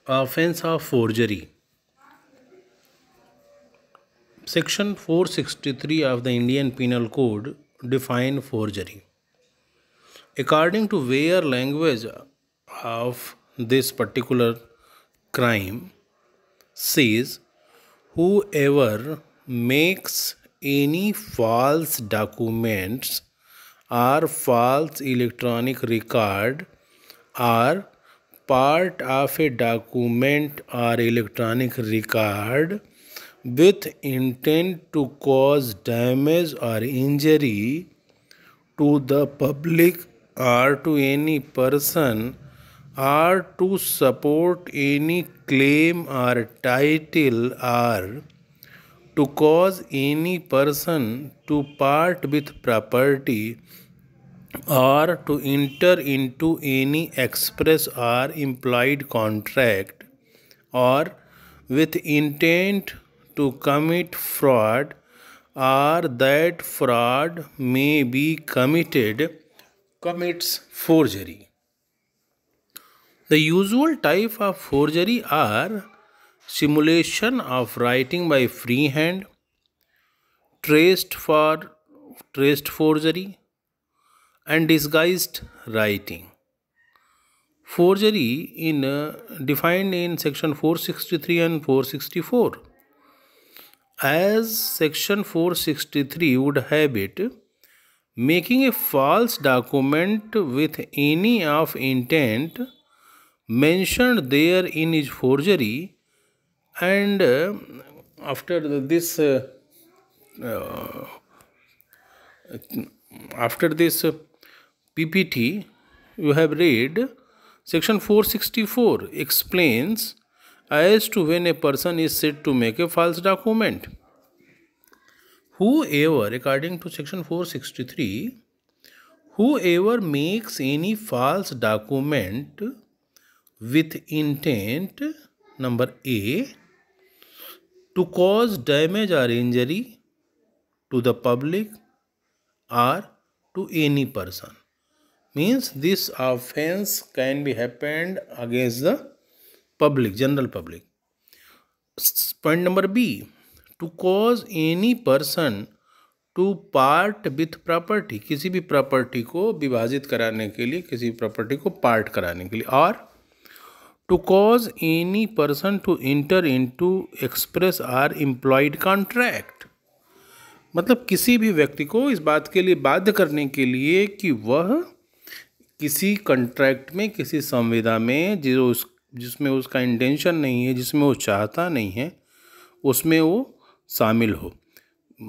Offense of forgery. Section 463 of the Indian Penal Code define forgery. According to where language of this particular crime says, whoever makes any false documents or false electronic record or part of a document or electronic record with intent to cause damage or injury to the public or to any person or to support any claim or title or to cause any person to part with property or to enter into any express or implied contract or with intent to commit fraud or that fraud may be committed commits forgery. The usual type of forgery are simulation of writing by freehand, traced forgery, and disguised writing. Forgery in defined in section 463 and 464. As section 463 would have it, making a false document with any of intent mentioned therein is forgery, and after this PPT you have read, section 464 explains as to when a person is said to make a false document. Whoever, according to section 463, whoever makes any false document with intent, number A, to cause damage or injury to the public or to any person, means this offense can be happened against the public, general public. Point number B, to cause any person to part with property, किसी भी property को विभाजित कराने के लिए, किसी property को part कराने के लिए, और to cause any person to enter into express or implied contract, मतलब किसी भी व्यक्ति को इस बात के लिए बाध्य करने के लिए कि वह किसी कॉन्ट्रैक्ट में, किसी संविदा में जिसमें उसका इंटेंशन नहीं है, जिसमें वो चाहता नहीं है, उसमें वो शामिल हो.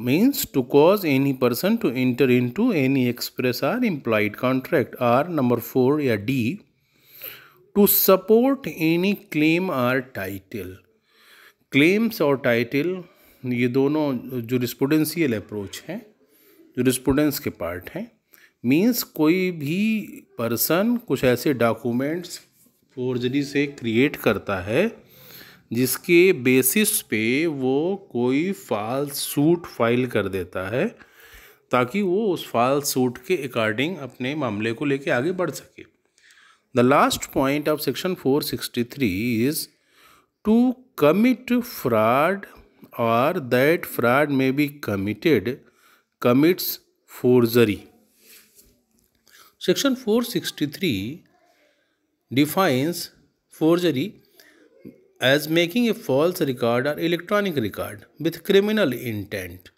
Means to cause any person to enter into any express or implied contract. Or number 4 या D, to support any claim or title. Claims और title ये दोनों जुरिस्प्रूडेंशियल अप्रोच हैं, जुरिस्प्रूडेंस के पार्ट हैं. मीन्स कोई भी पर्सन कुछ ऐसे डॉक्यूमेंट्स फोर्जरी से क्रिएट करता है जिसके बेसिस पे वो कोई फॉल्स सूट फाइल कर देता है ताकि वो उस फॉल्स सूट के अकॉर्डिंग अपने मामले को लेके आगे बढ़ सके. The last point of section 463 is to commit fraud और दैट फ्रॉड में be committed commits forgery. Section 463 defines forgery as making a false record or electronic record with criminal intent.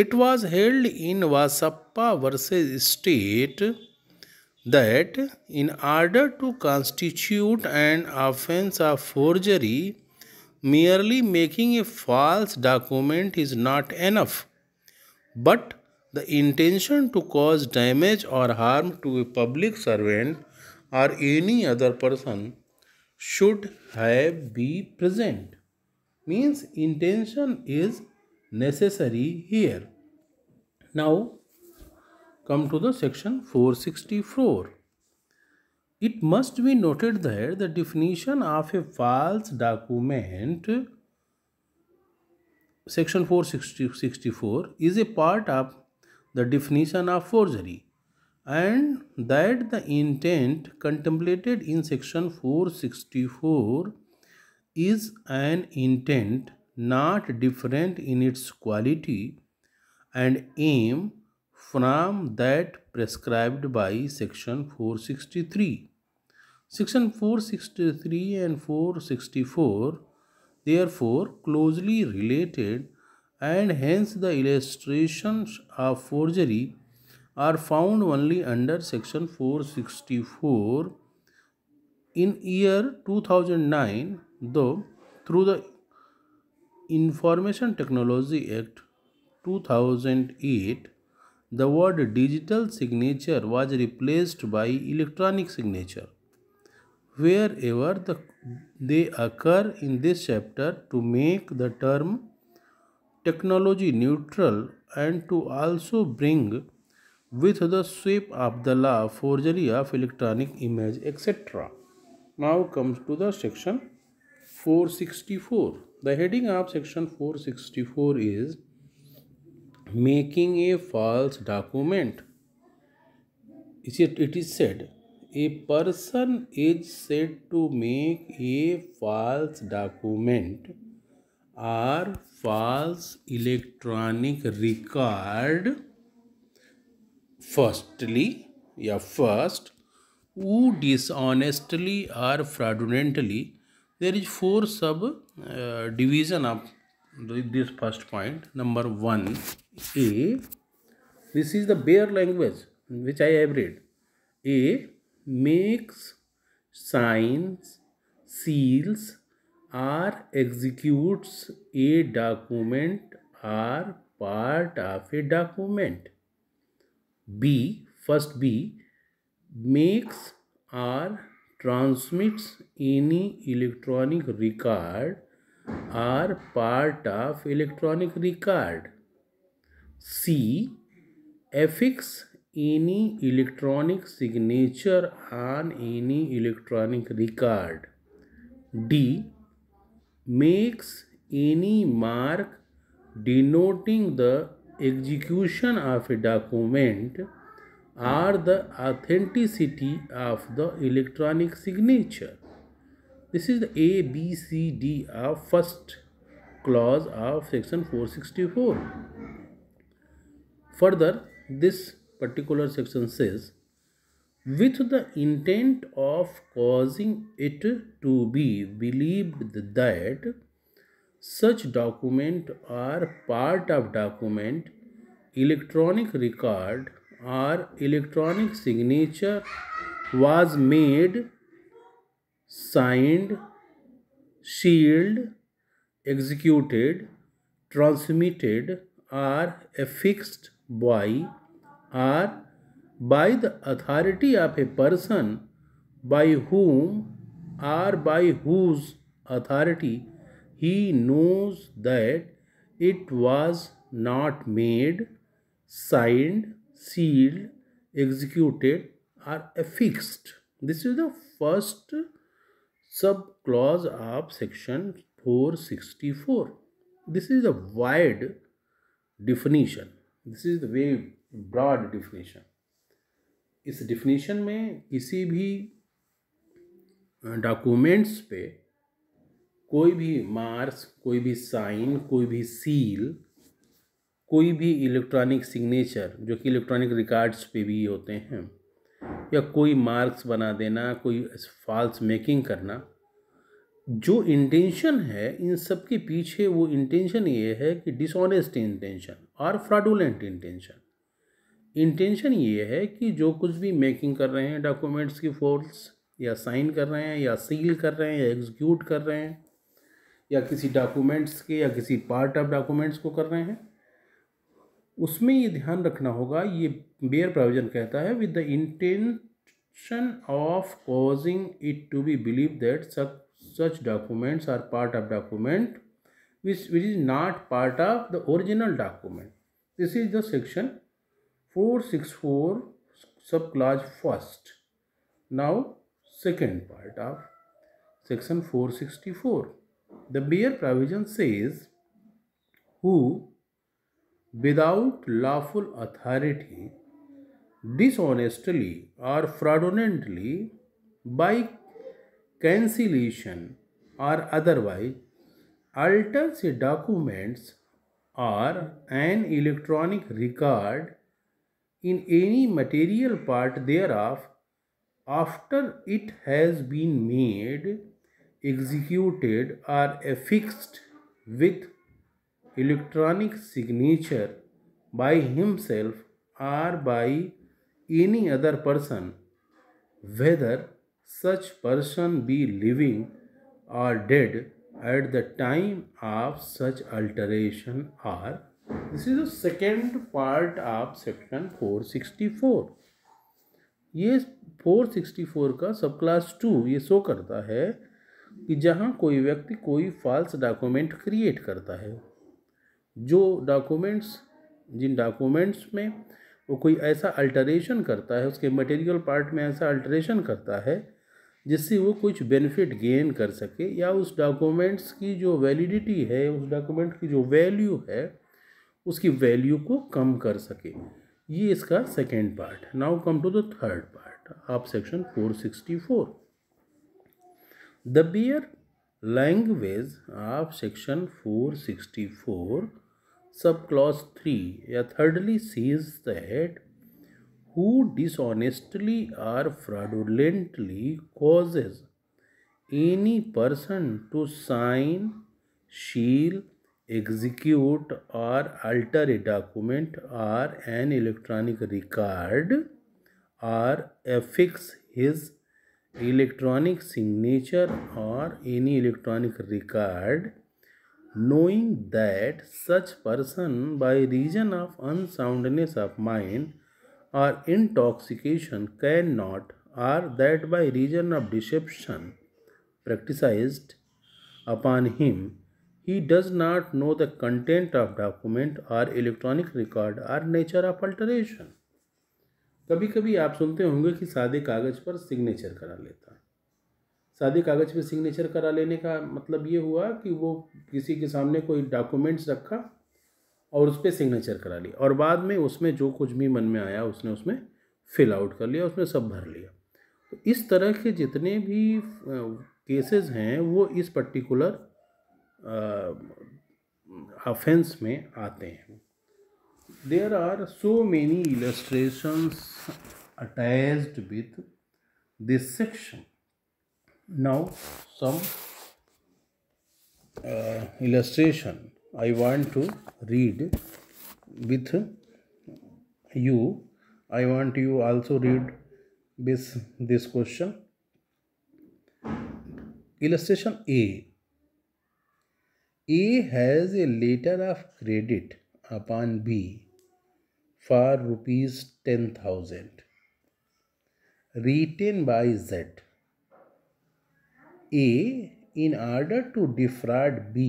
It was held in Vasappa versus State that in order to constitute an offense of forgery, merely making a false document is not enough, but the intention to cause damage or harm to a public servant or any other person should have be present. Means intention is necessary here. Now come to the section 464. It must be noted that the definition of a false document, section 464, is a part of the definition of forgery, and that the intent contemplated in section 464 is an intent not different in its quality and aim from that prescribed by section 463. Section 463 and 464 therefore closely related, and hence the illustrations of forgery are found only under section 464. In year 2009, though, through the Information Technology Act 2008, the word digital signature was replaced by electronic signature. Wherever they occur in this chapter to make the term technology neutral and to also bring with the sweep of the law forgery of electronic image, etc. Now comes to the section 464. The heading of section 464 is making a false document. It is said a person is said to make a false document or false electronic record. First, who dishonestly or fraudulently, there is four sub division of this first point. Number one, A. This is the bare language which I have read. A. Makes, signs, seals, or executes a document or part of a document. First B, makes or transmits any electronic record or part of electronic record. C, affix any electronic signature on any electronic record. D, makes any mark denoting the execution of a document or the authenticity of the electronic signature. This is the A, B, C, D of first clause of section 464. Further, this particular section says, with the intent of causing it to be believed that such document or part of document, electronic record or electronic signature was made, signed, sealed, executed, transmitted, or affixed by the authority of a person by whom or by whose authority he knows that it was not made, signed, sealed, executed, or affixed. This is the first subclause of section 464. This is a wide definition. This is the very broad definition. इस definition में किसी भी documents पे कोई भी marks, कोई भी sign, कोई भी सील, कोई भी इलेक्ट्रॉनिक सिग्नेचर जो कि इलेक्ट्रॉनिक रिकॉर्ड्स पे भी होते हैं, या कोई मार्क्स बना देना, कोई फॉल्स मेकिंग करना, जो इंटेंशन है इन सब के पीछे वो इंटेंशन ये है कि डिसऑनेस्ट इंटेंशन और फ्रॉडुलेंट इंटेंशन। इंटेंशन ये है कि जो कुछ भी मेकिंग कर रहे हैं डॉक्यूमेंट्स की फॉल्स, या साइन कर रहे हैं, या सील कर रहे हैं, या एग्जीक्यूट कर रहे हैं, या किसी डॉक्यूमेंट्स के या किसी पार्ट ऑफ डॉक्यूमेंट्स को कर रहे हैं, उसमें ये ध्यान रखना होगा। ये बेयर प्रोविजन कहता है with the intention of causing it to be believe that such documents are part of document which is not part of the original document. This is the section 464 subclause first. Now second part of section 464. The bare provision says, who without lawful authority dishonestly or fraudulently by cancellation or otherwise alters a document or an electronic record in any material part thereof after it has been made, executed, or affixed with electronic signature by himself or by any other person, whether such person be living or dead at the time of such alteration or this is the second part of section 464. ये 464 का सब class 2 ये show करता है कि जहाँ कोई व्यक्ति कोई फॉल्स डॉक्यूमेंट क्रिएट करता है, जो डॉक्यूमेंट्स जिन डॉक्यूमेंट्स में वो कोई ऐसा अल्टरेशन करता है, उसके मटेरियल पार्ट में ऐसा अल्टरेशन करता है जिससे वो कुछ बेनिफिट गेन कर सके या उस डॉक्यूमेंट्स की जो वैलिडिटी है, उस डॉक्यूमेंट की जो वैल्यू है, उसकी वैल्यू को कम कर सके। ये इसका सेकेंड पार्ट है। Now come to the third part of section 464। The bare language of section 464 sub clause 3 या thirdly says that who dishonestly or fraudulently causes any person to sign, seal, execute or alter a document or an electronic record or affix his electronic signature or any electronic record, knowing that such person by reason of unsoundness of mind or intoxication cannot, or that by reason of deception practiced upon him, he does not know the content of document or electronic record or nature of alteration. कभी कभी आप सुनते होंगे कि सादे कागज़ पर signature करा लेता है। सादे कागज़ पे सिग्नेचर करा लेने का मतलब ये हुआ कि वो किसी के सामने कोई डॉक्यूमेंट्स रखा और उस पर सिग्नेचर करा लिया और बाद में उसमें जो कुछ भी मन में आया उसने उसमें फिल आउट कर लिया, उसमें सब भर लिया। तो इस तरह के जितने भी केसेस हैं वो इस पर्टिकुलर ऑफेंस में आते हैं। There are so many illustrations attached with this section. Now some illustration I want to read with you. I want you also read this question. Illustration A. A has a letter of credit upon B for rupees 10,000 written by Z. A, in order to defraud B,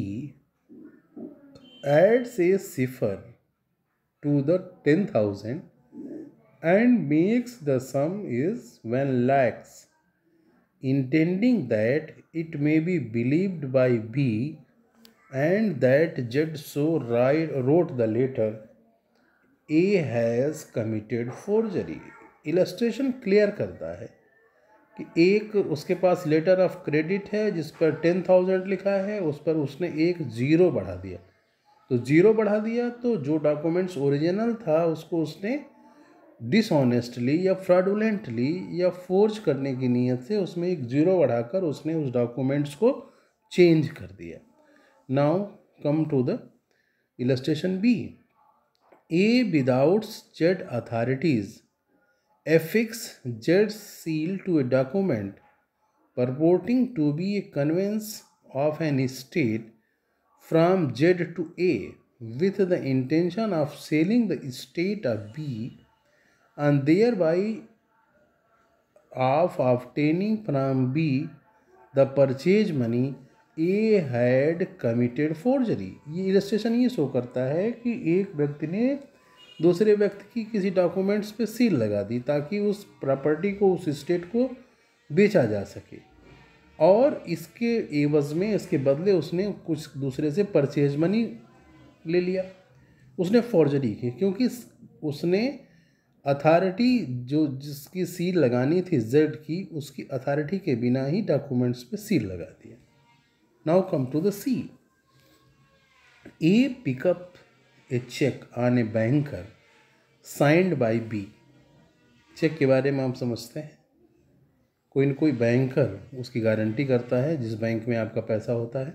adds a cipher to the 10,000 and makes the sum is 1 lakhs, intending that it may be believed by B and that Judge so wrote the letter. A has committed forgery. Illustration clear करता है कि एक उसके पास letter of credit है जिस पर 10,000 लिखा है, उस पर उसने एक ज़ीरो बढ़ा दिया। तो ज़ीरो बढ़ा दिया तो जो डॉक्यूमेंट्स ओरिजिनल था उसको उसने डिसऑनेस्टली या फ्रॉडुलेंटली या फोर्ज करने की नीयत से उसमें एक ज़ीरो बढ़ाकर उसने उस डॉक्यूमेंट्स को चेंज कर दिया। Now come to the illustration B. A without Z authorities affix Z's seal to a document purporting to be a conveyance of an estate from Z to A with the intention of selling the estate of B and thereby of obtaining from B the purchase money, A had committed forgery. ये illustration ये show करता है कि एक व्यक्ति ने दूसरे व्यक्ति की किसी डॉक्यूमेंट्स पे सील लगा दी ताकि उस प्रॉपर्टी को, उस स्टेट को बेचा जा सके और इसके एवज में, इसके बदले उसने कुछ दूसरे से परचेज मनी ले लिया। उसने फॉर्जरी की क्योंकि उसने अथॉरिटी जो जिसकी सील लगानी थी जेड की, उसकी अथॉरिटी के बिना ही डॉक्यूमेंट्स पे सील लगा दिया। Now come to the C. A pickup a cheque on a banker signed by B. Cheque के बारे में हम समझते हैं, कोई न कोई बैंकर उसकी गारंटी करता है जिस बैंक में आपका पैसा होता है।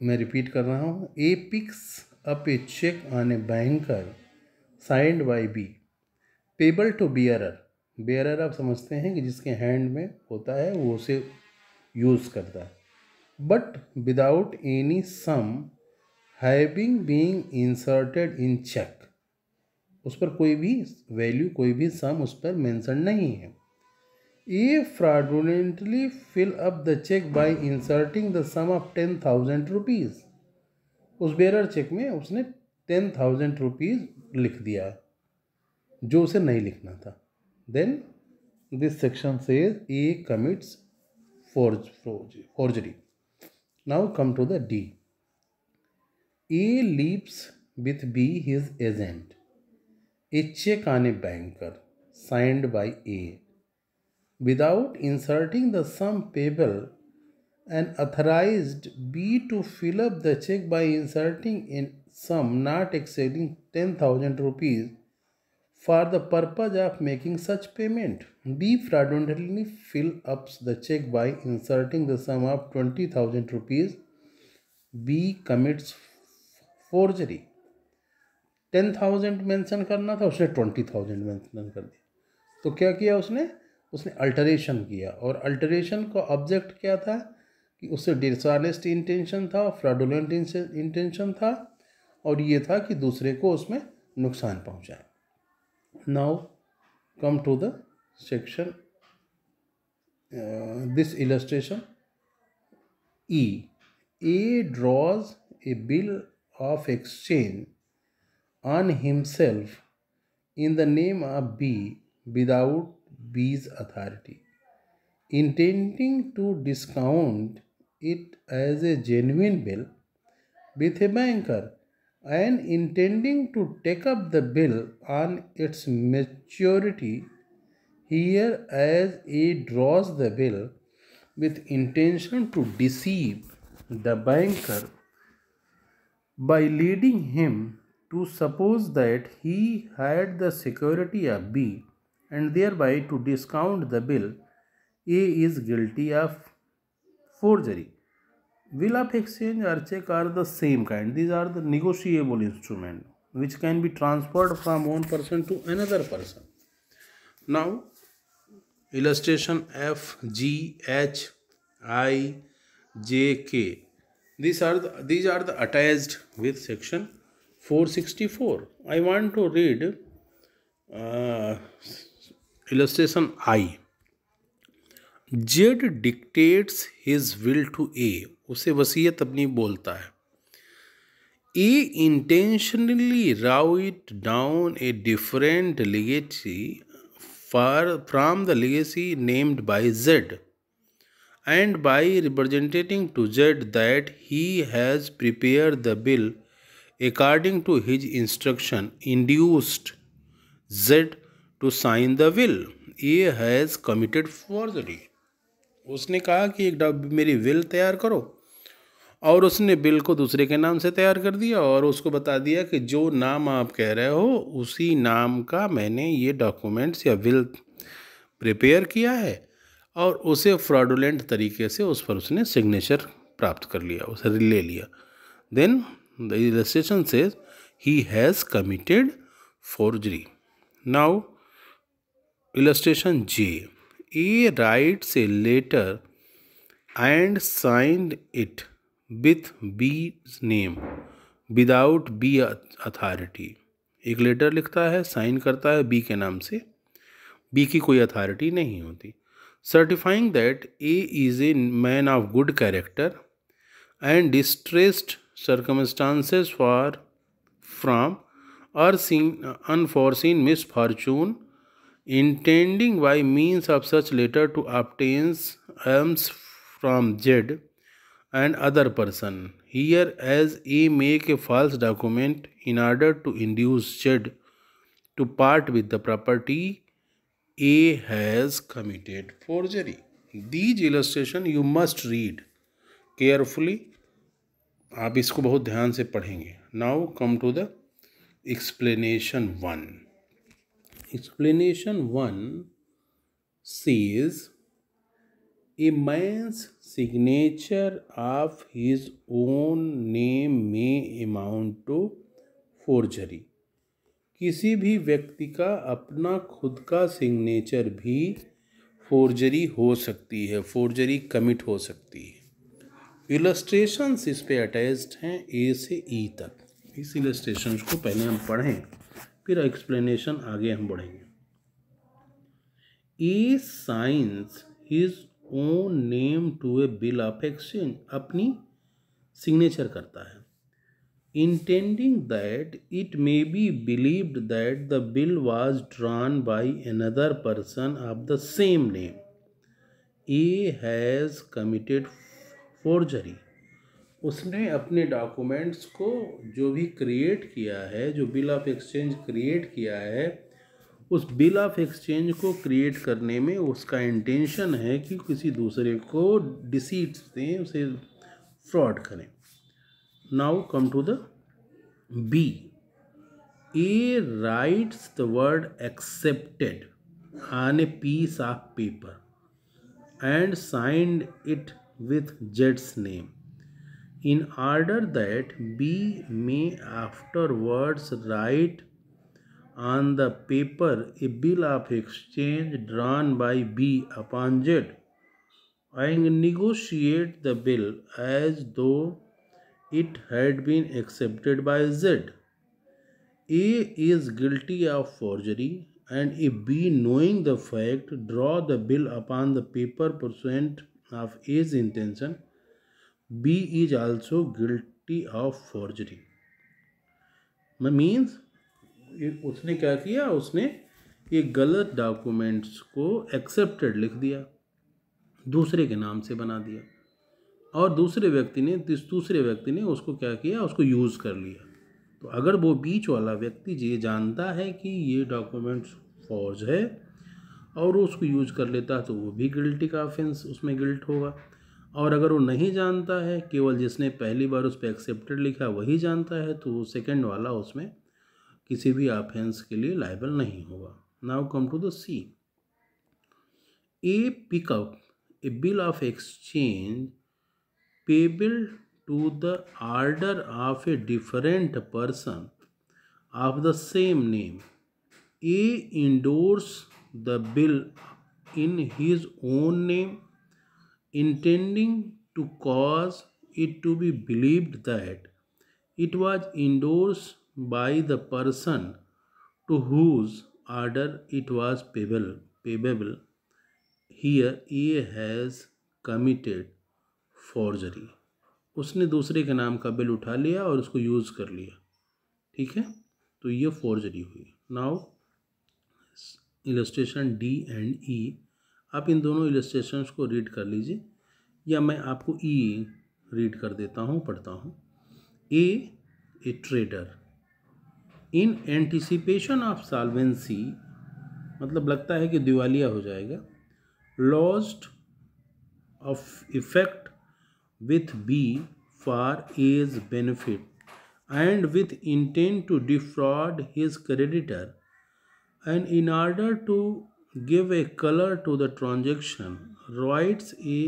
मैं रिपीट कर रहा हूँ, A picks up a cheque on a banker signed by B payable to bearer. Bearer आप समझते हैं कि जिसके हैंड में होता है वो उसे यूज़ करता है। But without any sum having being inserted in cheque, उस पर कोई भी वैल्यू, कोई भी सम उस पर मेंशन नहीं है। A fraudulently fill up the cheque by inserting the sum of 10,000 rupees. उस बेरर चेक में उसने 10,000 रुपीज़ लिख दिया जो उसे नहीं लिखना था। Then this section says A commits forgery. Now come to the D. A leaves with B his agent a check on a banker signed by A without inserting the sum payable and authorized B to fill up the check by inserting a sum not exceeding 10,000 rupees for the purpose of making such payment. B fraudulently fill up the check by inserting the sum of 20,000 rupees. B commits forgery. 10,000 mention करना था, उसने 20,000 mention कर दिया। तो क्या किया उसने alteration किया, और अल्टरेशन का ऑब्जेक्ट क्या था कि उससे डिसऑनेस्ट इंटेंशन था, फ्रॉडुलेंट इंटेंशन था, और ये था कि दूसरे को उसमें नुकसान पहुंचाए। Now come to the section this illustration. E. A draws a bill of exchange on himself in the name of B without B's authority, intending to discount it as a genuine bill with a banker and intending to take up the bill on its maturity. Here, as A draws the bill with intention to deceive the banker by leading him to suppose that he had the security of B and thereby to discount the bill, A is guilty of forgery. Bill of exchange or check are the same kind. These are the negotiable instrument which can be transferred from one person to another person. Now, illustration F, G, H, I, J, K. These are the attached with section 464. I want to read illustration I. Z dictates his will to A. उसे वसीयत अपनी बोलता है। A intentionally wrote down a different legacy from the legacy named by Z, and by representing to Z that he has prepared the bill according to his instruction, induced Z to sign the will. A has committed forgery. उसने कहा कि एक मेरी will तैयार करो, और उसने bill को दूसरे के नाम से तैयार कर दिया और उसको बता दिया कि जो नाम आप कह रहे हो उसी नाम का मैंने ये डॉक्यूमेंट्स या विल प्रिपेयर किया है, और उसे फ्रॉडुलेंट तरीके से उस पर उसने सिग्नेचर प्राप्त कर लिया, उसे ले लिया। Then the illustration says he has committed forgery. Now, illustration J. A writes a letter and signed it with B's name without B authority. एक लेटर लिखता है, साइन करता है बी के नाम से, बी की कोई अथॉरिटी नहीं होती, certifying that A is a man of good character and distressed circumstances from unforeseen misfortune, intending by means of such letter to obtain alms from Z and other person. Here, as A make a false document in order to induce Z to part with the property, A has committed forgery. These illustration you must read carefully. आप इसको बहुत ध्यान से पढ़ेंगे. Now come to the explanation 1. Explanation 1 says a man's signature of his own name may amount to forgery. किसी भी व्यक्ति का अपना खुद का सिग्नेचर भी फोर्जरी हो सकती है, फोर्जरी कमिट हो सकती है. इलस्ट्रेशंस इस पे अटैच्ड हैं ए से ई तक. इस इलस्ट्रेशंस को पहले हम पढ़ें, फिर एक्सप्लेनेशन आगे हम बढ़ेंगे. A signs his own name to a bill of exchange. अपनी सिग्नेचर करता है, intending that it may be believed that the bill was drawn by another person of the same name. A has committed forgery. उसने अपने documents को जो भी create किया है, जो बिल ऑफ एक्सचेंज क्रिएट किया है, उस बिल ऑफ एक्सचेंज को क्रिएट करने में उसका इंटेंशन है कि किसी दूसरे को डिसीट दें, उसे फ्रॉड करें. Now come to the B. A writes the word accepted on a piece of paper and signed it with Z's name, in order that B may afterwards write on the paper a bill of exchange drawn by B upon Z and negotiate the bill as though it had been accepted by Z. A is guilty of forgery, and if B, knowing the fact, draw the bill upon the paper pursuant of A's intention, B is also guilty of forgery. Means उसने क्या किया, उसने ये गलत documents को accepted लिख दिया, दूसरे के नाम से बना दिया, और दूसरे व्यक्ति ने उसको क्या किया, उसको यूज़ कर लिया. तो अगर वो बीच वाला व्यक्ति ये जानता है कि ये डॉक्यूमेंट्स फॉर्ज है और वो उसको यूज कर लेता है, तो वो भी गिल्टी का ऑफेंस उसमें गिल्ट होगा. और अगर वो नहीं जानता है, केवल जिसने पहली बार उस पर एक्सेप्टेड लिखा वही जानता है, तो वो सेकेंड वाला उसमें किसी भी ऑफेंस के लिए लायबल नहीं होगा. Now come to the C. A pickup a bill of exchange payable to the order of a different person of the same name. A endorse the bill in his own name, intending to cause it to be believed that it was endorsed by the person to whose order it was payable. Here A has committed forgery. उसने दूसरे के नाम का bill उठा लिया और उसको use कर लिया. ठीक है, तो ये फॉर्जरी हुई. नाउ इलस्ट्रेशन डी एंड ई. आप इन दोनों इलस्ट्रेशंस को रीड कर लीजिए, या मैं आपको ई रीड कर देता हूँ, पढ़ता हूँ. ए trader in anticipation of solvency, मतलब लगता है कि दिवालिया हो जाएगा, lost of effect with B for A's benefit and with intent to defraud his creditor, and in order to give a color to the transaction, writes a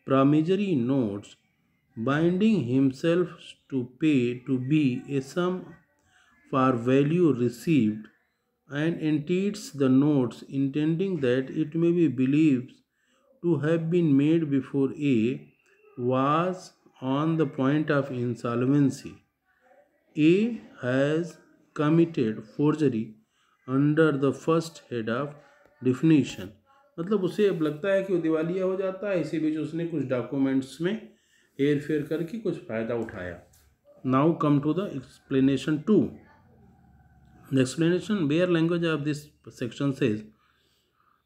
promissory note binding himself to pay to B a sum for value received, and antedates the notes, intending that it may be believed to have been made before A was on the point of insolvency. A has committed forgery under the first head of definition. मतलब उसे अब लगता है कि वो दिवालिया हो जाता है, इसी बीच उसने कुछ डॉक्यूमेंट्स में हेर फेर करके कुछ फ़ायदा उठाया. Now come to the explanation 2. The explanation bare language of this section says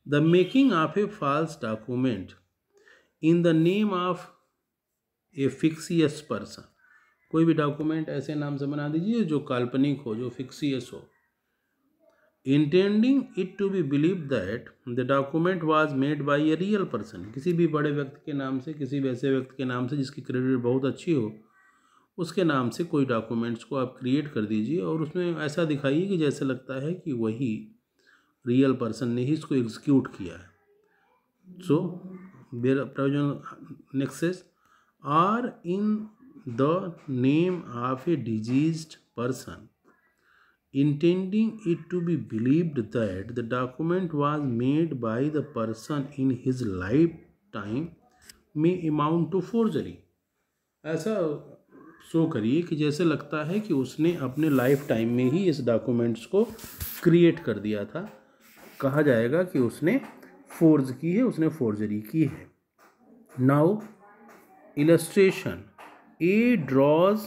the making of a false document in the name of a fictitious person. कोई भी डॉक्यूमेंट ऐसे नाम से बना दीजिए जो काल्पनिक हो, जो फिक्सियस हो. Intending it to be believe that the document was made by a real person, किसी भी बड़े व्यक्ति के नाम से, किसी भी ऐसे व्यक्ति के नाम से जिसकी क्रेडिट बहुत अच्छी हो, उसके नाम से कोई डॉक्यूमेंट्स को आप क्रिएट कर दीजिए और उसमें ऐसा दिखाइए कि जैसे लगता है कि वही रियल पर्सन ने ही इसको एग्जीक्यूट किया है. सो provisional nexus are in the name of a deceased person, intending it to be believed that the document was made by the person in his lifetime may amount to forgery. ऐसा show करिए कि जैसे लगता है कि उसने अपने life time में ही इस डॉक्यूमेंट्स को क्रिएट कर दिया था. कहा जाएगा कि उसने फोर्ज की है, उसने फोर्जरी की है. Now illustration. A draws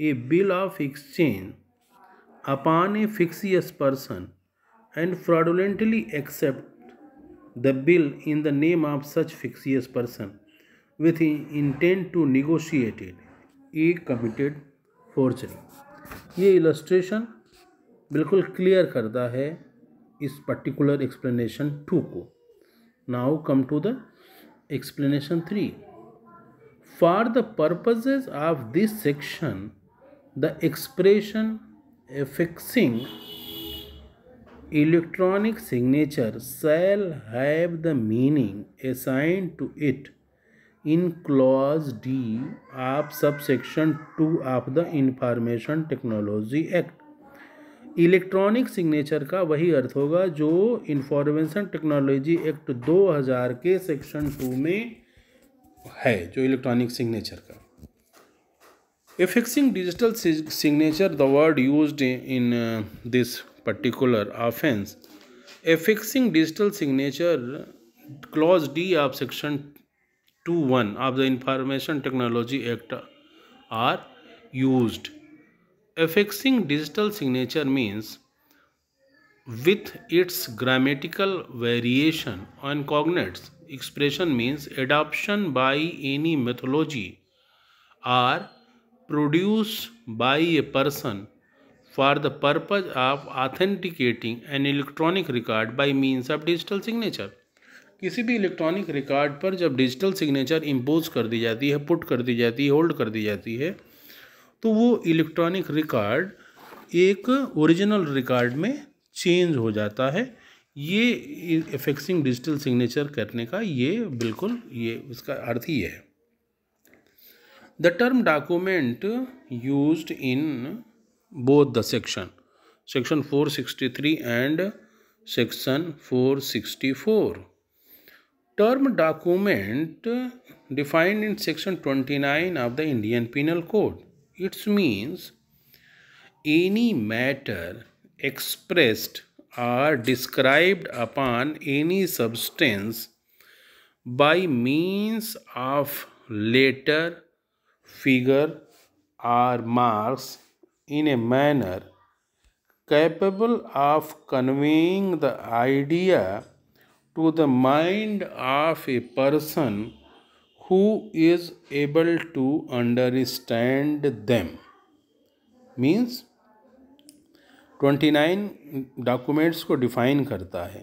a bill of exchange upon a fictitious person and fraudulently accept the bill in the name of such fictitious person with intent to negotiate it. A committed forgery. ये illustration बिल्कुल clear करता है इस particular explanation 2 को. Now come to the explanation 3. For the purposes of this section, the expression affixing electronic signature shall have the meaning assigned to it in clause D of subsection 2 of the Information Technology Act. Electronic signature का वही अर्थ होगा जो information technology act 2000 के section 2 में है, जो electronic signature का. Affixing digital signature, the word used in this particular offense. Affixing digital signature, clause D of section 2(1) of the Information Technology Act are used. Affixing digital signature means, with its grammatical variation on cognates, expression means adoption by any methodology or produced by a person for the purpose of authenticating an electronic record by means of digital signature. किसी भी electronic record पर जब digital signature impose कर दी जाती है, put कर दी जाती है, होल्ड कर दी जाती है, तो वो इलेक्ट्रॉनिक रिकॉर्ड एक ओरिजिनल रिकॉर्ड में चेंज हो जाता है. ये एफेक्सिंग डिजिटल सिग्नेचर करने का ये बिल्कुल ये इसका अर्थ ही है. The term document used in both the section 463 and section 464. Term document defined in section 29 of the Indian Penal Code. It means any matter expressed or described upon any substance by means of letter, figure or marks in a manner capable of conveying the idea to the mind of a person who is able to understand them. Means 29 documents को define करता है,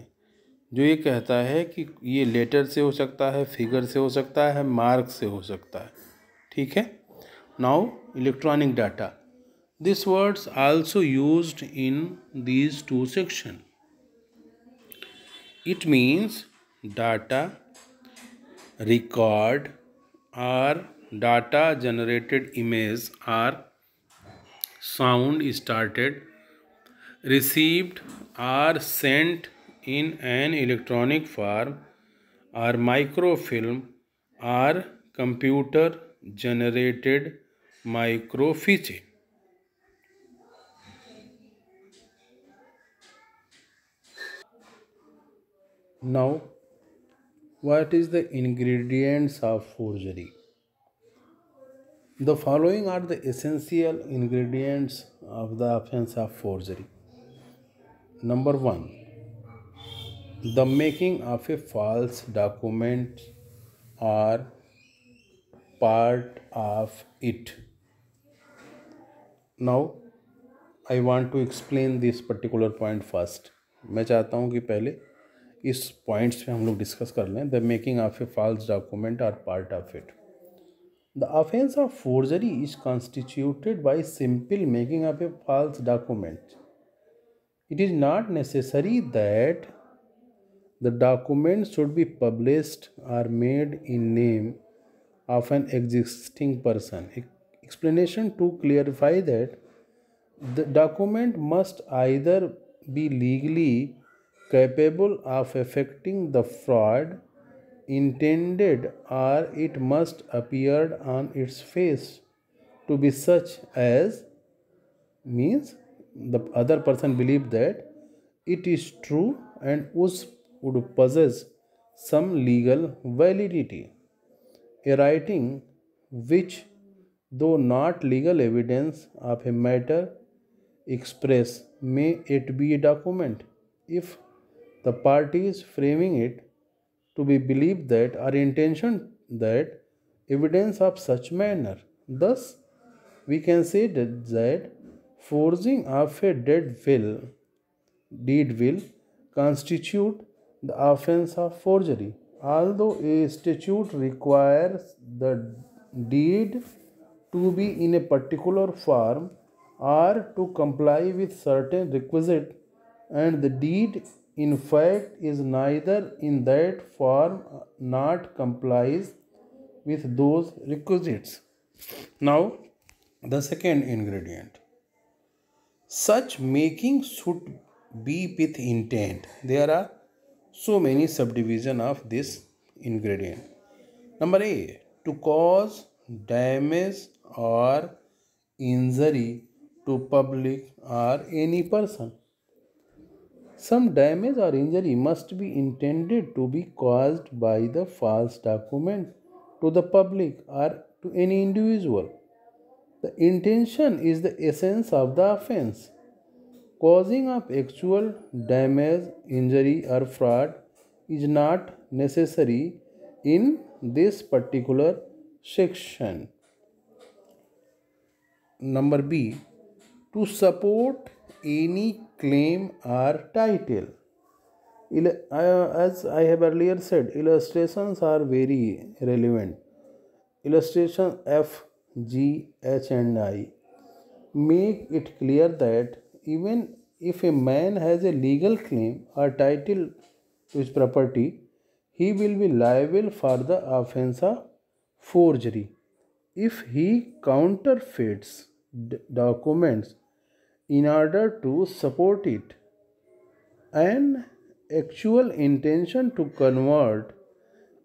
जो ये कहता है कि ये letter से हो सकता है, फिगर से हो सकता है, मार्क से हो सकता है. ठीक है. Now electronic data. This words also used in these 2 section. It means data, record और data generated image or sound started, received or sent in an electronic form or microfilm or computer generated microfiche. Now, what is the ingredients of forgery? The following are the essential ingredients of the offense of forgery. Number 1, the making of a false document or part of it. Now, I want to explain this particular point first. मैं चाहता हूँ कि पहले इस points पे हम लोग discuss कर लें. The making of a false document are part of it. The offense of forgery is constituted by simple making of a false document. It is not necessary that the document should be published or made in name of an existing person. Explanation to clarify that the document must either be legally capable of effecting the fraud intended or it must appear on its face to be such as means the other person believe that it is true and would possess some legal validity. A writing which, though not legal evidence of a matter express, may it be a document if the parties framing it to be believed that are intention that evidence of such manner. Thus, we can say that forging of a deed will constitute the offense of forgery. Although a statute requires the deed to be in a particular form or to comply with certain requisite, and the deed in fact is neither in that form not complies with those requisites. Now, the second ingredient. Such making should be with intent. There are so many subdivision of this ingredient. Number A, to cause damage or injury to public or any person. Some damage or injury must be intended to be caused by the false document to the public or to any individual. The intention is the essence of the offense. Causing of actual damage, injury, or fraud is not necessary in this particular section. Number B, to support any claim or title. As I have earlier said, illustrations are very relevant. Illustration F, G, H, and I make it clear that even if a man has a legal claim or title to his property, he will be liable for the offense of forgery if he counterfeits documents in order to support it. An actual intention to convert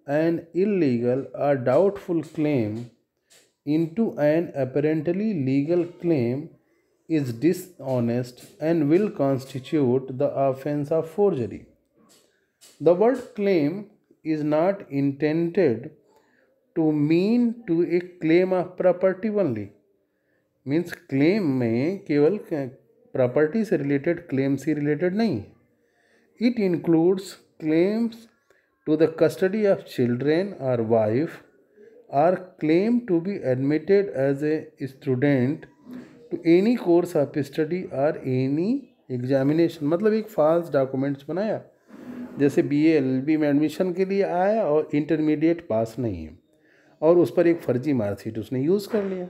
an illegal or doubtful claim into an apparently legal claim is dishonest and will constitute the offense of forgery. The word claim is not intended to mean to a claim of property only. Means claim में केवल property से related claim से related नहीं. It includes claims to the custody of children or wife or claim to be admitted as a student to any course of study or any examination. मतलब एक false documents बनाया, जैसे BA LLB में admission के लिए आया और intermediate pass नहीं है और उस पर एक फर्जी मार्कशीट उसने यूज़ कर लिया,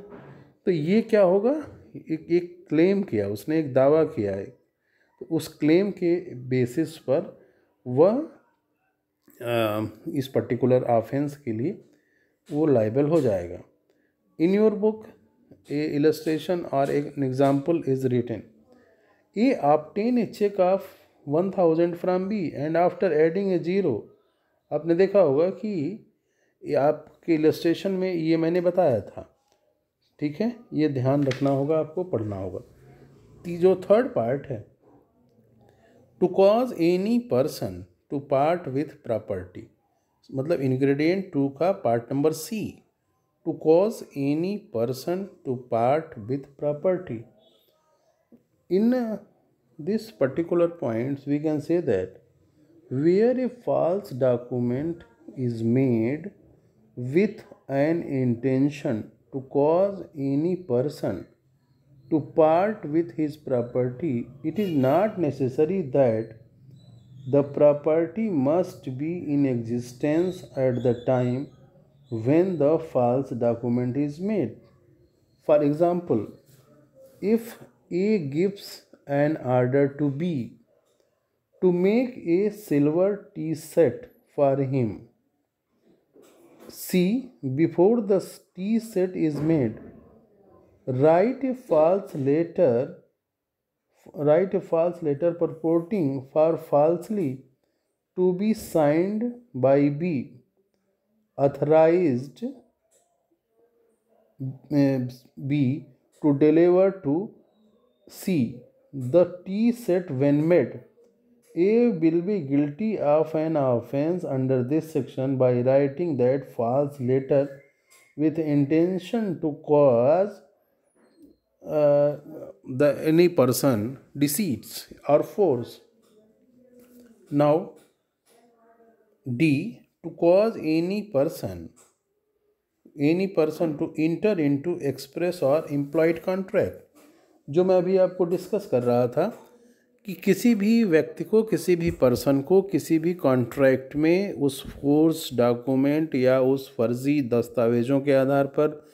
तो ये क्या होगा, एक क्लेम किया उसने, एक दावा किया है, तो उस क्लेम के बेसिस पर वह इस पर्टिकुलर ऑफेंस के लिए वो लाइबल हो जाएगा. In your book a illustration और an example is written. A obtain a cheque of 1000 from B and after adding a zero. आपने देखा होगा कि आपके इलस्ट्रेशन में ये मैंने बताया था, ठीक है, ये ध्यान रखना होगा, आपको पढ़ना होगा. जो थर्ड पार्ट है, to cause any person to part with property, मतलब इंग्रेडिएंट 2 का part number C, to cause any person to part with property. In this particular points we can say that where a false document is made with an intention to cause any person to part with his property, it is not necessary that The property must be in existence at the time when the false document is made. For example, if A gives an order to B to make a silver tea set for him, C, before the tea set is made, write a false letter purporting for falsely to be signed by B, authorized B to deliver to C the tea set when made. A will be guilty of an offense under this section by writing that false letter with intention to cause any person deceits or force. Now, D, to cause any person to enter into express or implied contract. जो मैं अभी आपको discuss कर रहा था कि किसी भी व्यक्ति को, किसी भी पर्सन को किसी भी कॉन्ट्रैक्ट में उस फोर्स डॉक्यूमेंट या उस फर्जी दस्तावेज़ों के आधार पर,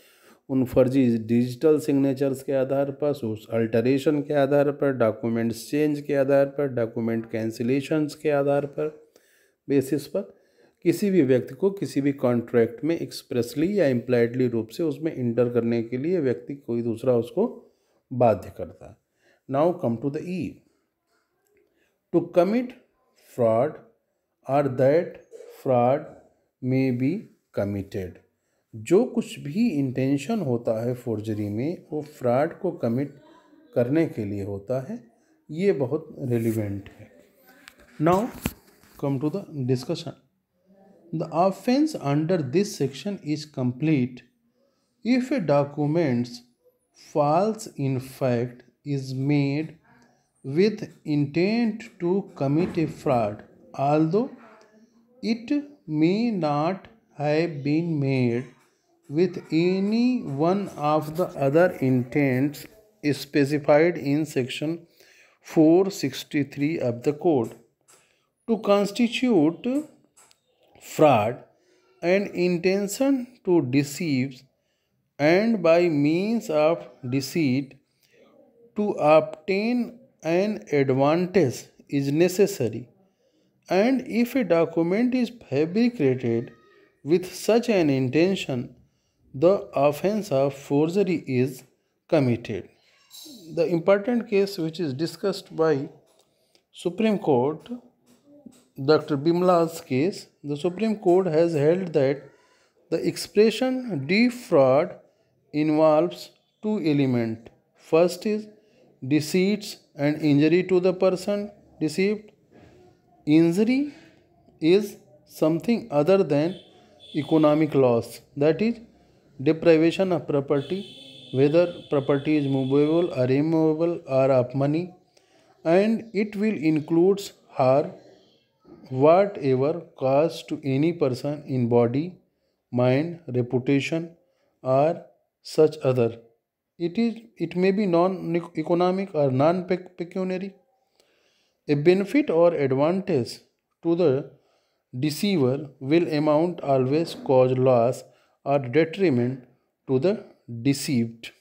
उन फर्जी डिजिटल सिग्नेचर्स के आधार पर, उस अल्टरेशन के आधार पर, डॉक्यूमेंट्स चेंज के आधार पर, डॉक्यूमेंट कैंसिलेशंस के आधार पर, बेसिस पर किसी भी व्यक्ति को किसी भी कॉन्ट्रैक्ट में एक्सप्रेसली या इम्प्लाइडली रूप से उसमें इंटर करने के लिए व्यक्ति कोई दूसरा उसको बाध्य करता है. Now come to the E. To commit fraud और that fraud may be committed. जो कुछ भी इंटेंशन होता है फोर्जरी में वो फ्रॉड को कमिट करने के लिए होता है. ये बहुत रेलिवेंट है. Now come to the discussion. The offense under this section is complete if a document's false in fact is made with intent to commit a fraud, although it may not have been made with any one of the other intents specified in section 463 of the code. To constitute fraud, an intention to deceive and by means of deceit to obtain an advantage is necessary, and if a document is fabricated with such an intention, the offense of forgery is committed. The important case which is discussed by Supreme Court, Dr. Bimla's case, the Supreme Court has held that the expression defraud involves two elements. First is deceits and injury to the person deceived. Injury is something other than economic loss, that is deprivation of property, whether property is movable or immovable or of money, and it will include harm whatever cause to any person in body, mind, reputation, or such other. It may be non-economic or non-pecuniary. A benefit or advantage to the deceiver will amount always cause loss or detriment to the deceived.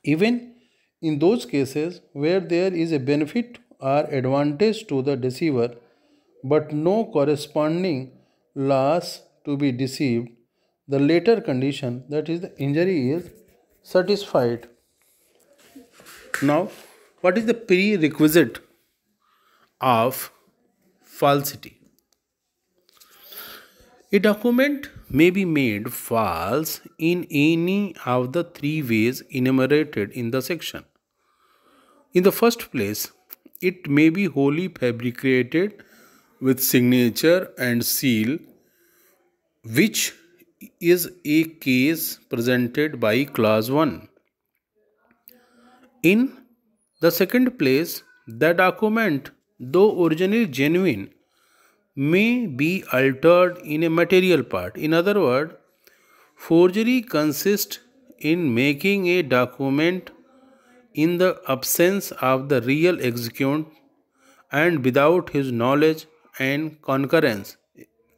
Even in those cases where there is a benefit or advantage to the deceiver, but no corresponding loss to be deceived, the latter condition, that is the injury, is satisfied. Now, what is the prerequisite of falsity? A document may be made false in any of the three ways enumerated in the section. In the first place, it may be wholly fabricated with signature and seal, which is a case presented by clause 1. In the second place, the document, though originally genuine, may be altered in a material part. In other words, forgery consists in making a document in the absence of the real executant and without his knowledge and concurrence.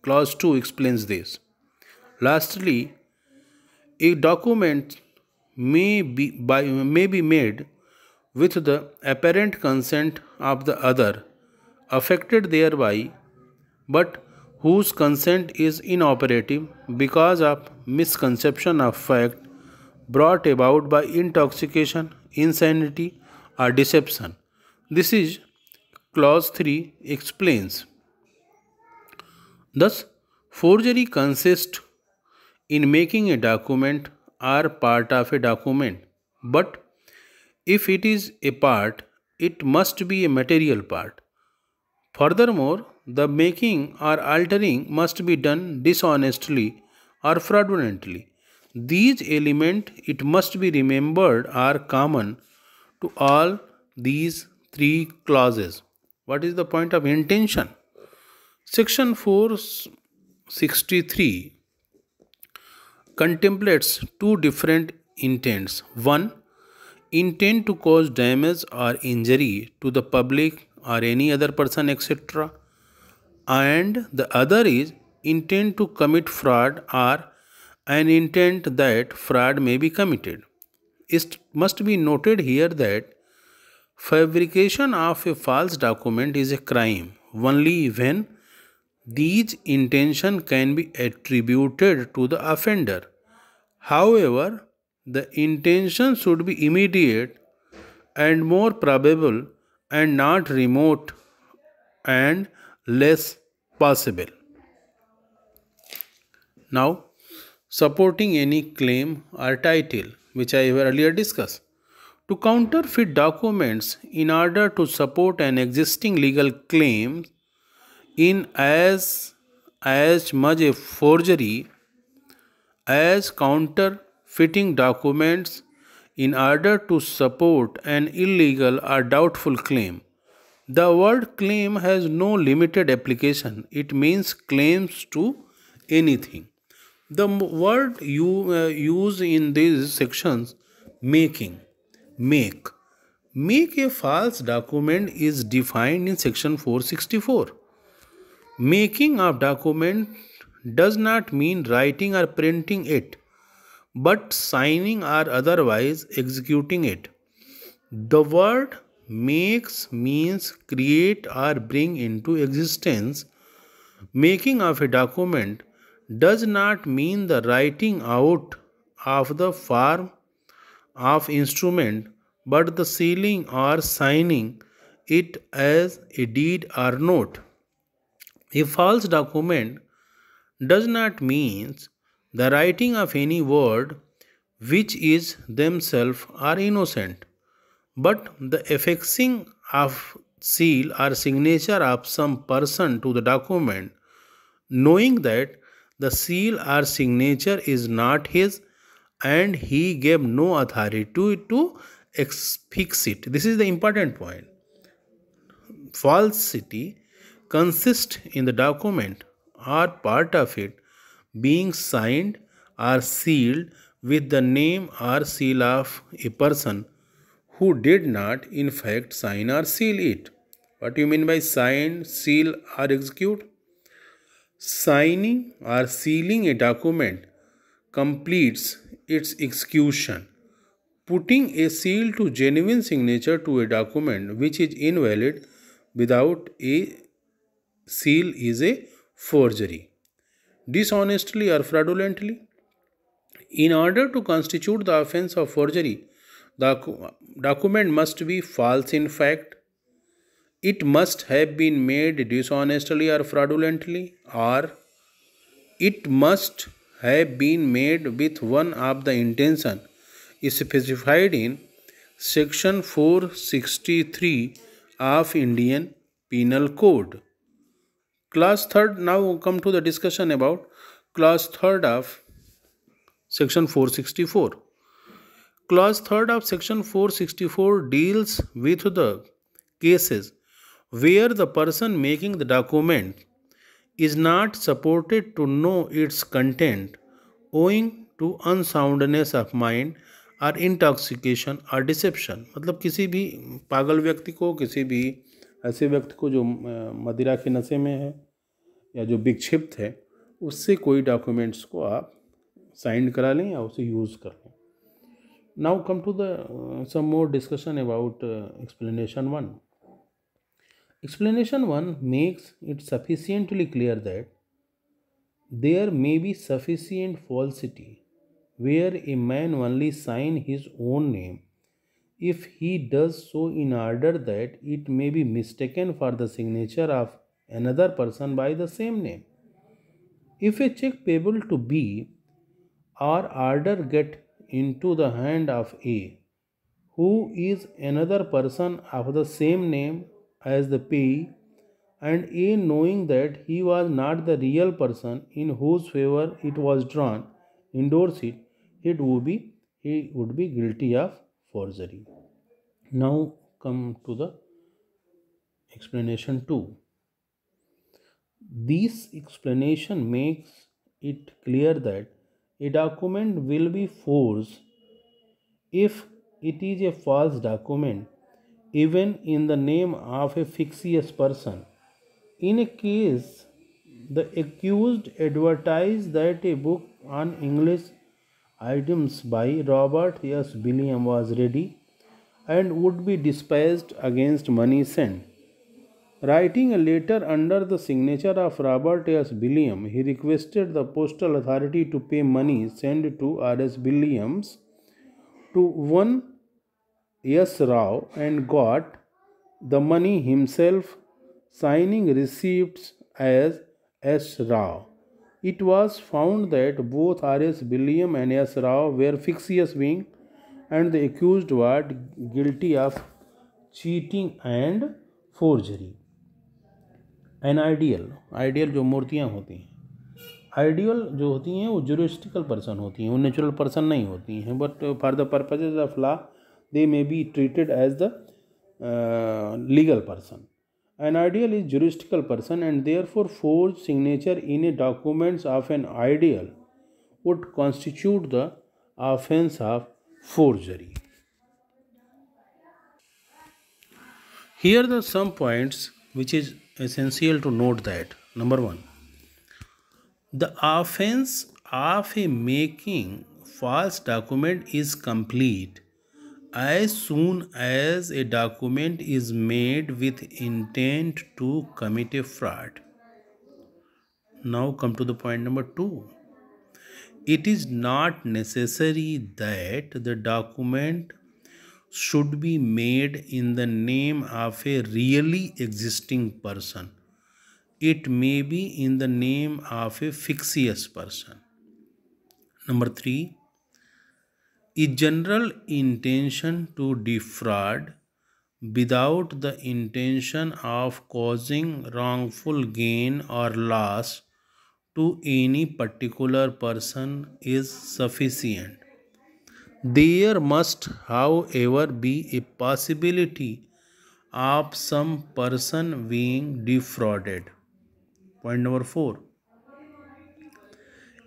Clause 2 explains this. Lastly, a document may be made with the apparent consent of the other affected thereby, but whose consent is inoperative because of misconception of fact brought about by intoxication, insanity, or deception. This is clause 3 explains. Thus, forgery consists in making a document or part of a document, but if it is a part, it must be a material part. Furthermore, the making or altering must be done dishonestly or fraudulently. These elements, it must be remembered, are common to all these three clauses. What is the point of intention? Section 463 contemplates two different intents. One, intent to cause damage or injury to the public or any other person, etc. And the other is intent to commit fraud or an intent that fraud may be committed. It must be noted here that fabrication of a false document is a crime only when these intention can be attributed to the offender. However, the intention should be immediate and more probable and not remote and less possible. Now, supporting any claim or title, which I have earlier discussed. To counterfeit documents in order to support an existing legal claim in as much a forgery as counterfeiting documents in order to support an illegal or doubtful claim. The word claim has no limited application. It means claims to anything. The word you use in these sections, making, make. Make a false document is defined in section 464. Making of document does not mean writing or printing it, but signing or otherwise executing it. The word makes means create or bring into existence. Making of a document does not mean the writing out of the form of instrument, but the sealing or signing it as a deed or note. A false document does not mean the writing of any word which is themselves are innocent, but the affixing of seal or signature of some person to the document, knowing that the seal or signature is not his and he gave no authority to affix it. This is the important point. Falsity consists in the document or part of it being signed or sealed with the name or seal of a person who did not in fact sign or seal it. What do you mean by sign, seal or execute? Signing or sealing a document completes its execution. Putting a seal to genuine signature to a document which is invalid without a seal is a forgery. Dishonestly or fraudulently. In order to constitute the offense of forgery, the document must be false in fact. It must have been made dishonestly or fraudulently, or it must have been made with one of the intention specified in section 463 of Indian Penal Code. Clause 3rd, now come to the discussion about clause 3rd of section 464. Clause 3rd of section 464 deals with the cases where the person making the document is not supported to know its content owing to unsoundness of mind और intoxication और dissipation. मतलब किसी भी पागल व्यक्ति को, किसी भी ऐसे व्यक्ति को जो मदिरा के नशे में है या जो विक्षिप्त है, उससे कोई डॉक्यूमेंट्स को आप साइन करा लें या उसे यूज़ कर लें. Now come to the some more discussion about explanation 1. Explanation 1 makes it sufficiently clear that there may be sufficient falsity where a man only sign his own name if he does so in order that it may be mistaken for the signature of another person by the same name. If a check payable to B or order get into the hand of A, who is another person of the same name as the payee, and A, knowing that he was not the real person in whose favor it was drawn, endorse it, he would be guilty of forgery. Now come to the explanation 2. This explanation makes it clear that a document will be forged if it is a false document, even in the name of a fictitious person. In a case, the accused advertised that a book on English idioms by Robert S. Williams was ready and would be dispatched against money sent. Writing a letter under the signature of Robert S. Williams, he requested the postal authority to pay money sent to R.S. Williams to one S. Rao and got the money himself, signing receipts as S. Rao. It was found that both R.S. Williams and S. Rao were fictitious beings and the accused were guilty of cheating and forgery. An ideal जो मूर्तियाँ होती हैं, ideal जो होती हैं वो जुरिस्टिकल person होती हैं, वो नेचुरल पर्सन नहीं होती हैं, but for the purposes of law they may be treated as the legal person. An ideal is juristical person and therefore forged signature in a documents of an ideal would constitute the offense of forgery. Here are some points which is essential to note that. Number 1. The offense of a making false document is complete as soon as a document is made with intent to commit a fraud. Now come to the point number 2. It is not necessary that the document should be made in the name of a really existing person. It may be in the name of a fictitious person. Number 3. A general intention to defraud without the intention of causing wrongful gain or loss to any particular person is sufficient. There must, however, be a possibility of some person being defrauded. Point number 4.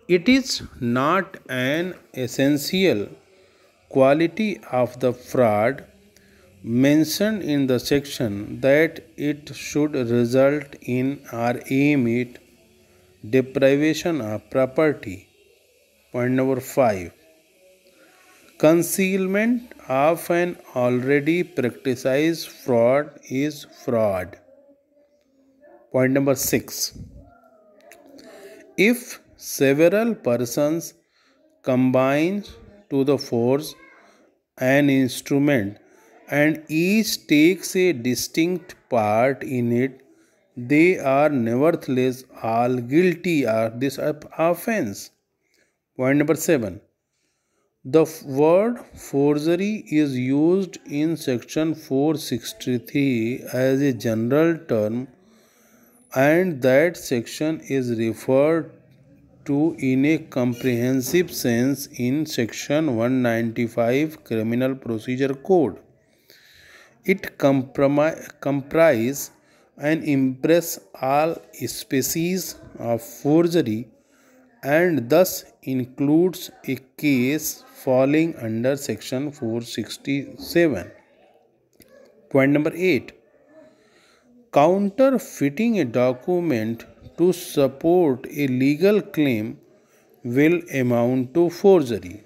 It is not an essential quality of the fraud mentioned in the section that it should result in or aim at deprivation of property. Point number 5. Concealment of an already practiced fraud is fraud. Point number 6. If several persons combine to forge an instrument and each takes a distinct part in it, they are nevertheless all guilty of this offense. Point number 7. The word forgery is used in section 463 as a general term, and that section is referred to in a comprehensive sense in section 195 Criminal Procedure Code. It comprises and impress all species of forgery and thus includes a case falling under section 467. Point number 8. Counterfeiting a document to support a legal claim will amount to forgery.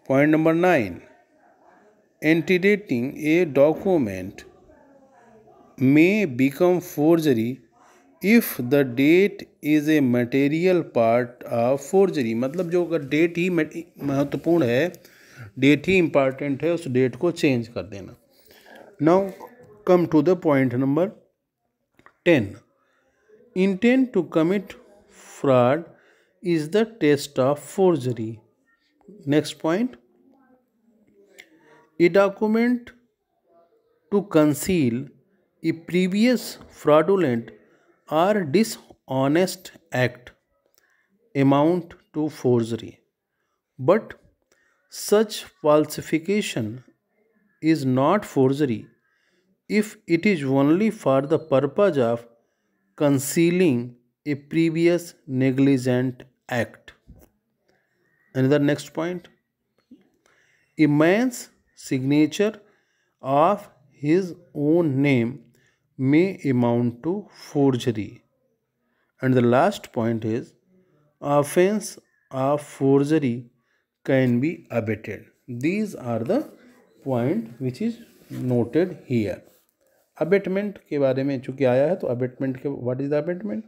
Point number 9. Antedating a document may become forgery if the date is a material part of forgery. मतलब जो अगर date ही महत्वपूर्ण है, date ही important है, उस date को change कर देना. Now come to the point number 10. Intent to commit fraud is the test of forgery. Next point. A document to conceal a previous fraudulent or dishonest act amount to forgery. But such falsification is not forgery if it is only for the purpose of concealing a previous negligent act. Another next point. A man's signature of his own name may amount to forgery. And the last point is offense of forgery can be abated. These are the point which is noted here. Abetment के बारे में चूँकि आया है तो abetment के what is the abetment.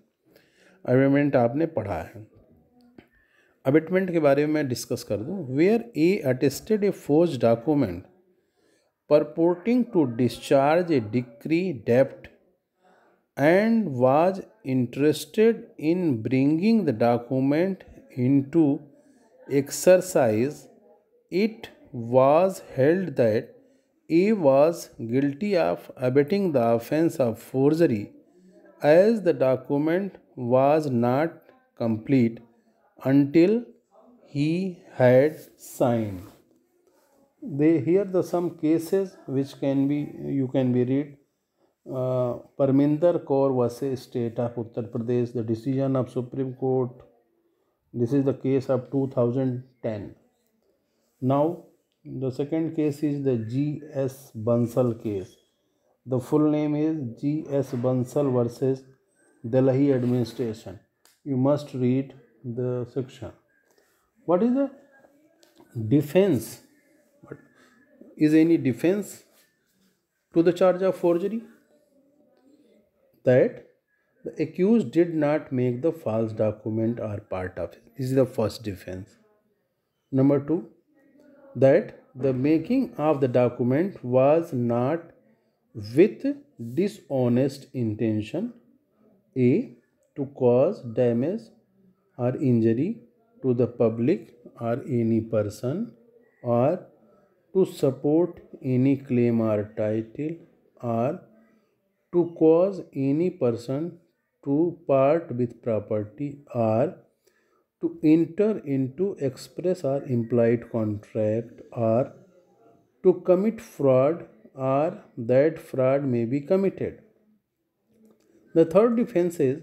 Abetment आपने पढ़ा है. अबेटमेंट के बारे में मैं डिस्कस कर दूं. Where a attested a forge document purporting to discharge a decree debt and was interested in bringing the document into exercise, it was held that A was guilty of abetting the offense of forgery as the document was not complete until he had signed. Here the some cases which can be you can be read. Parminder Kaur versus State of Uttar Pradesh, the decision of Supreme Court. This is the case of 2010. Now the second case is the G.S. Bansal case. The full name is G.S. Bansal versus Delhi Administration. You must read the section. What is the defense? Is any defense to the charge of forgery? That the accused did not make the false document or part of it. This is the first defense. Number 2, that the making of the document was not with dishonest intention, A, to cause damage or injury to the public or any person, or to support any claim or title, or to cause any person to part with property, or to enter into express or implied contract, or to commit fraud, or that fraud may be committed. The third defense is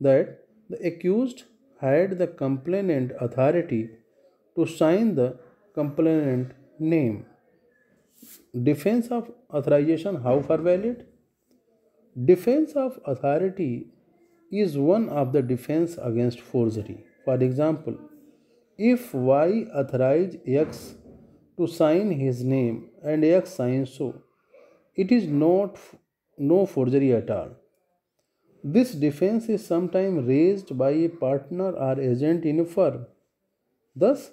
that the accused had the complainant authority to sign the complainant name. Defense of authorization, how far valid? Defense of authority is one of the defense against forgery. For example, if Y authorized X to sign his name and X signs so, it is no forgery at all. This defense is sometimes raised by a partner or agent in a firm. Thus,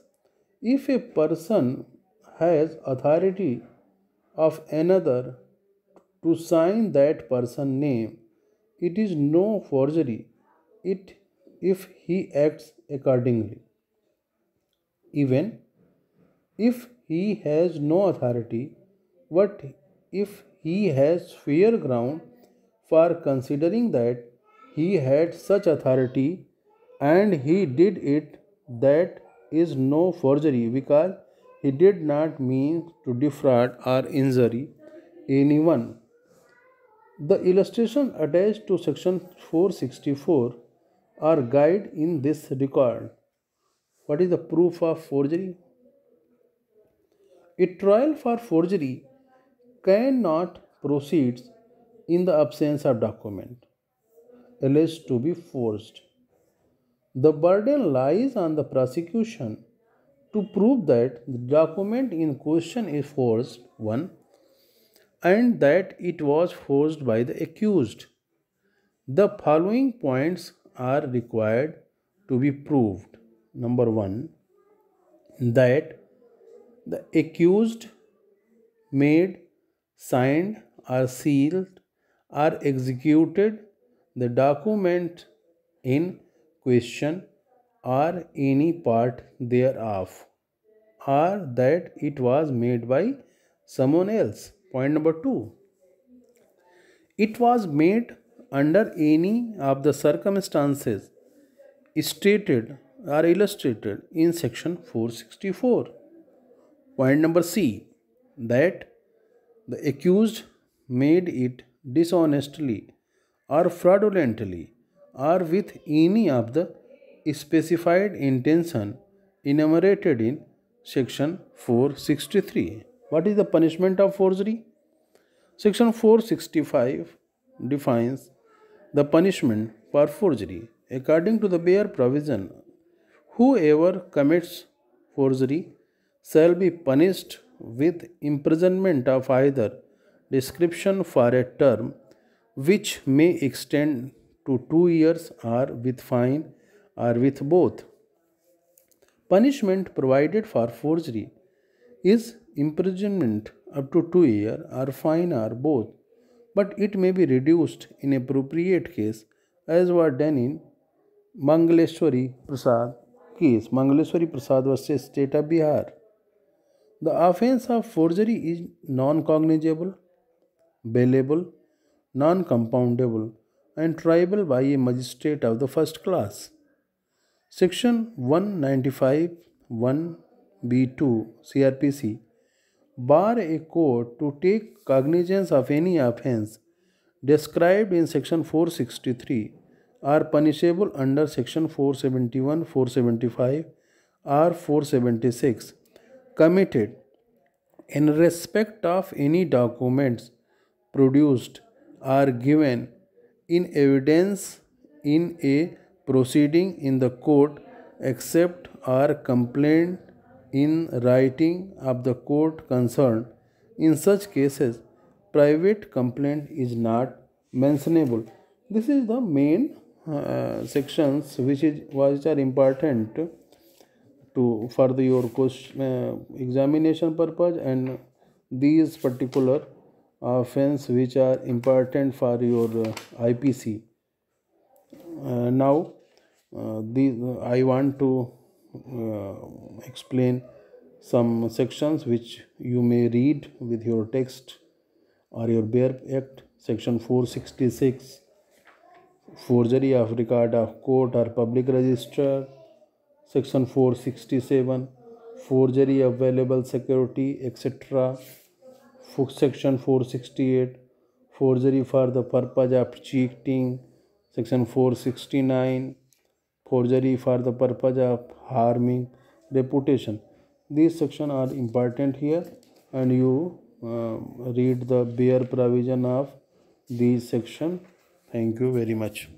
if a person has authority of another to sign that person's name, it is no forgery if he acts accordingly. Even if he has no authority, but if he has fair ground for considering that he had such authority and he did it, that is no forgery because he did not mean to defraud or injure anyone. The illustration attached to section 464 are guide in this record. What is the proof of forgery? A trial for forgery cannot proceed in the absence of document alleged to be forged. The burden lies on the prosecution to prove that the document in question is forged, one, and that it was forged by the accused. The following points are required to be proved. Number one, that the accused made, signed, or sealed or executed the document in question or any part thereof, or that it was made by someone else. Point number two, it was made under any of the circumstances stated or illustrated in section 464. Point number C, that the accused made it dishonestly or fraudulently or with any of the specified intention enumerated in section 463. What is the punishment of forgery? Section 465 defines the punishment for forgery. According to the bare provision, whoever commits forgery shall be punished with imprisonment of either description for a term which may extend to 2 years or with fine or with both. Punishment provided for forgery is imprisonment up to 2 years or fine or both, but it may be reduced in appropriate case as was done in Mangaleshwari Prasad case, Mangaleshwari Prasad versus State of Bihar. The offense of forgery is non-cognizable, bailable, non-compoundable, and triable by a magistrate of the first class. Section 195 1B2 CRPC bar a court to take cognizance of any offense described in section 463 are punishable under section 471, 475 or 476 committed in respect of any documents produced or given in evidence in a proceeding in the court except or complained in writing of the court concerned. In such cases, private complaint is not mentionable. This is the main sections which are important to for your question, examination purpose, and these particular offense which are important for your IPC. Now, I want to explain some sections which you may read with your text or your bare act. Section 466, forgery of record of court or public register. Section 467, forgery of valuable security, etc. Section 468, forgery for the purpose of cheating. Section 469, forgery for the purpose of harming reputation. These sections are important here, and you read the bare provision of these section. Thank you very much.